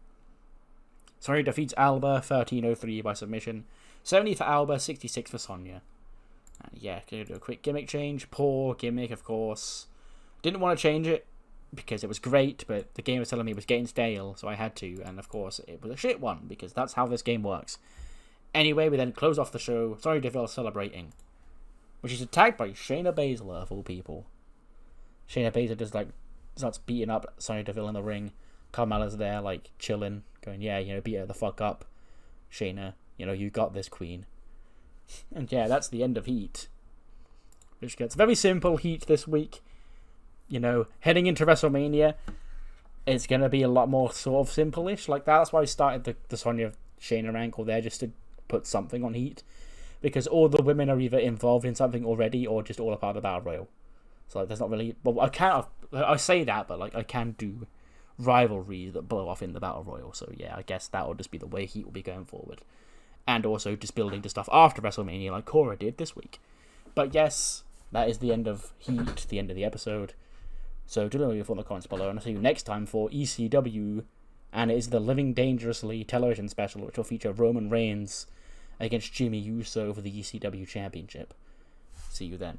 Sonya defeats Alba, 13:03 by submission. 70 for Alba, 66 for Sonya. Yeah, gonna do a quick gimmick change. Poor gimmick, of course. Didn't want to change it because it was great, but the game was telling me it was getting stale, so I had to. And of course, it was a shit one because that's how this game works. Anyway, we then close off the show. Sonya Deville celebrating, which is attacked by Shayna Baszler of all people. Shayna Baszler just like starts beating up Sonya Deville in the ring. Carmella's there, like chilling, going, "Yeah, you know, beat her the fuck up, Shayna. You know, you got this, Queen." And yeah, that's the end of Heat, which gets very simple Heat this week. You know, heading into WrestleMania, it's gonna be a lot more sort of simple-ish like that. That's why I started the Sonya Shayna angle there, just to put something on Heat, because all the women are either involved in something already or just all a part of the Battle Royal. So like, there's not really. Well, I say that, but like I can do rivalries that blow off in the Battle Royal. So yeah, I guess that will just be the way Heat will be going forward. And also just building to stuff after WrestleMania like Cora did this week. But yes, that is the end of Heat, the end of the episode. So do let me know your thoughts in the comments below, and I'll see you next time for ECW and it is the Living Dangerously television special, which will feature Roman Reigns against Jimmy Uso for the ECW Championship. See you then.